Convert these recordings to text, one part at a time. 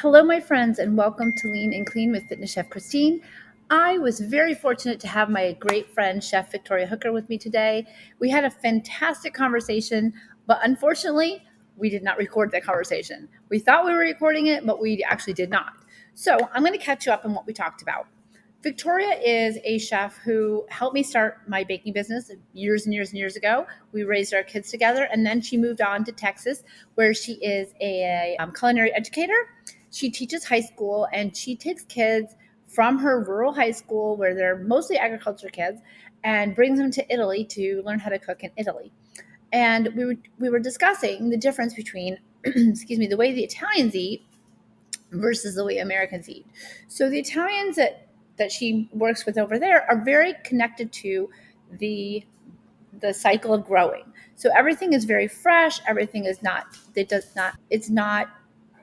Hello, my friends, and welcome to Lean and Clean with Fitness Chef Christine. I was very fortunate to have my great friend, Chef VictoriaHooker, with me today. We had a fantastic conversation, but unfortunately, we did not record that conversation. We thought we were recording it, but we actually did not. So I'm going to catch you up on what we talked about. Victoria is a chef who helped me start my baking business years and years and years ago. We raised our kids together, and then she moved on to Texas, where she is a culinary educator. She teaches high school, and she takes kids from her rural high school, where they're mostly agriculture kids, and brings them to Italy to learn how to cook in Italy. And we were discussing the difference between, excuse me, the way the Italians eat versus the way Americans eat. So the Italians that she works with over there are very connected to the the cycle of growing. So everything is very fresh. Everything is not. It does not. It's not.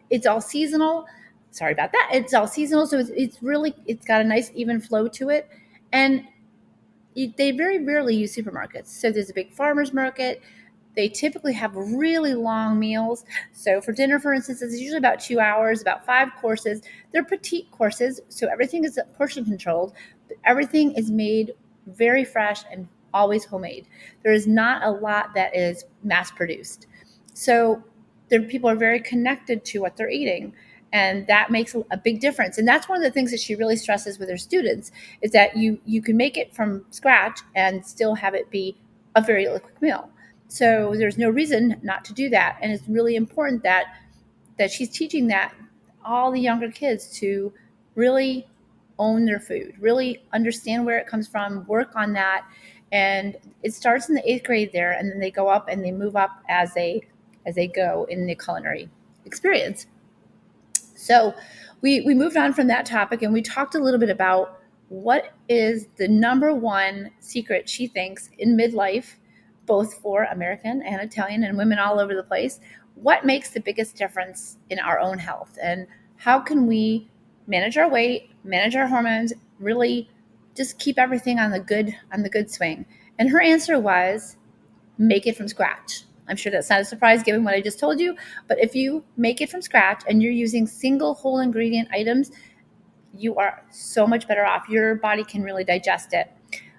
It's all seasonal. Sorry about that. It's all seasonal. So it's really it's got a nice even flow to it, and they very rarely use supermarkets. So there's a big farmers market. They typically have really long meals. So for dinner, for instance, it's usually about 2 hours, about 5 courses. They're petite courses, so everything is portion controlled, but everything is made very fresh and always homemade. There is not a lot that is mass produced. So people are very connected to what they're eating. And that makes a big difference. And that's one of the things that she really stresses with her students is that you can make it from scratch and still have it be a very quick meal. So there's no reason not to do that. And it's really important that she's teaching that all the younger kids to really own their food, really understand where it comes from, work on that. And it starts in the eighth grade there, and then they go up and they move up as they go in the culinary experience. So we moved on from that topic and we talked a little bit about what is the number one secret she thinks in midlife, both for American and Italian and women all over the place. What makes the biggest difference in our own health, and how can we manage our weight, manage our hormones, really just keep everything on the good swing? And her answer was make it from scratch. I'm sure that's not a surprise given what I just told you, but if you make it from scratch and you're using single whole ingredient items, you are so much better off. Your body can really digest it.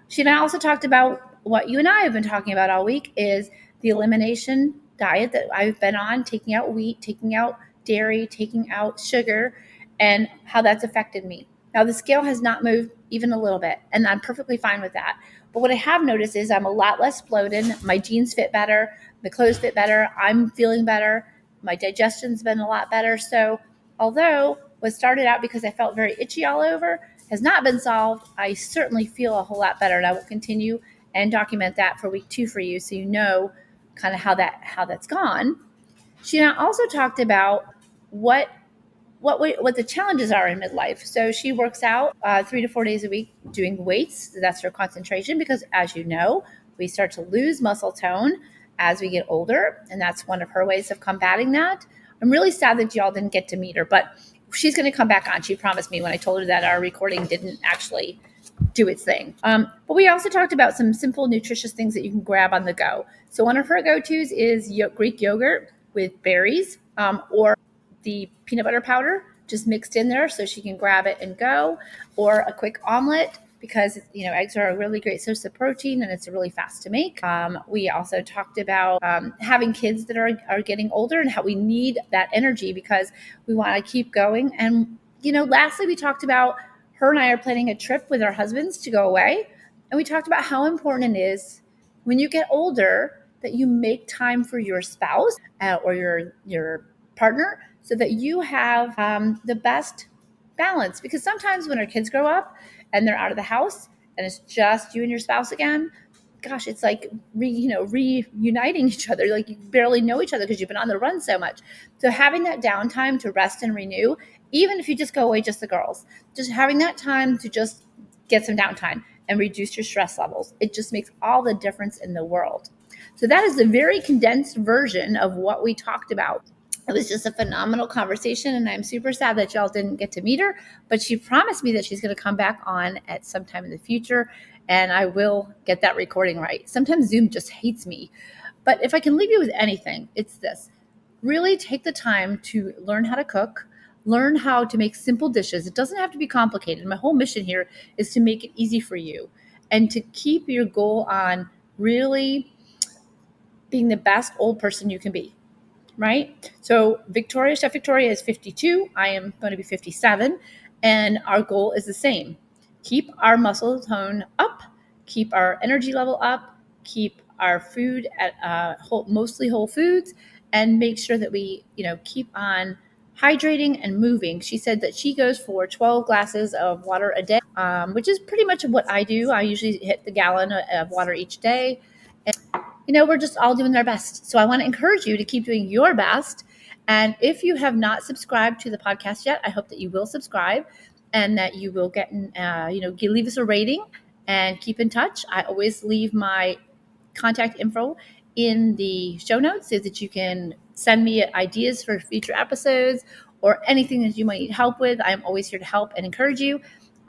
She and I also talked about what you and I have been talking about all week is the elimination diet that I've been on, taking out wheat, taking out dairy, taking out sugar, and how that's affected me. Now, the scale has not moved even a little bit, and I'm perfectly fine with that. But what I have noticed is I'm a lot less bloated. My jeans fit better. The clothes fit better. I'm feeling better. My digestion's been a lot better. So, although what started out because I felt very itchy all over has not been solved, I certainly feel a whole lot better, and I will continue and document that for week 2 for you, so you know kind of how that's gone. She also talked about what what the challenges are in midlife. So she works out 3 to 4 days a week doing weights. So that's her concentration because, as you know, we start to lose muscle tone as we get older, and that's one of her ways of combating that. I'm really sad that y'all didn't get to meet her, but she's going to come back on. She promised me when I told her that our recording didn't actually do its thing. But we also talked about some simple, nutritious things that you can grab on the go. So one of her go-tos is Greek yogurt with berries, or the peanut butter powder just mixed in there so she can grab it and go, or a quick omelet because eggs are a really great source of protein and it's really fast to make. We also talked about having kids that are getting older and how we need that energy because we want to keep going. And lastly, we talked about her and I are planning a trip with our husbands to go away, and we talked about how important it is when you get older that you make time for your spouse or your partner so that you have the best balance. Because sometimes when our kids grow up and they're out of the house and it's just you and your spouse again, gosh, it's like reuniting each other. Like you barely know each other because you've been on the run so much. So having that downtime to rest and renew, even if you just go away, just the girls, just having that time to just get some downtime and reduce your stress levels, it just makes all the difference in the world. So that is a very condensed version of what we talked about. It was just a phenomenal conversation, and I'm super sad that y'all didn't get to meet her, but she promised me that she's going to come back on at some time in the future, and I will get that recording right. Sometimes Zoom just hates me, but if I can leave you with anything, it's this. Really take the time to learn how to cook, Learn how to make simple dishes. It doesn't have to be complicated. My whole mission here is to make it easy for you and to keep your goal on really being the best old person you can be, right? So Chef Victoria is 52. I am going to be 57. And our goal is the same. Keep our muscle tone up, keep our energy level up, keep our food at mostly whole foods, and make sure that we, keep on hydrating and moving. She said that she goes for 12 glasses of water a day, which is pretty much what I do. I usually hit the gallon of water each day. We're just all doing our best. So I want to encourage you to keep doing your best. And if you have not subscribed to the podcast yet, I hope that you will subscribe and that you will leave us a rating and keep in touch. I always leave my contact info in the show notes so that you can send me ideas for future episodes or anything that you might need help with. I'm always here to help and encourage you.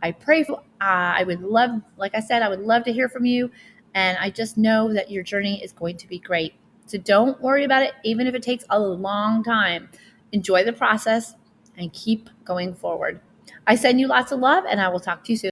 I pray for, I would love, like I said, I would love to hear from you. And I just know that your journey is going to be great. So don't worry about it, even if it takes a long time. Enjoy the process and keep going forward. I send you lots of love, and I will talk to you soon.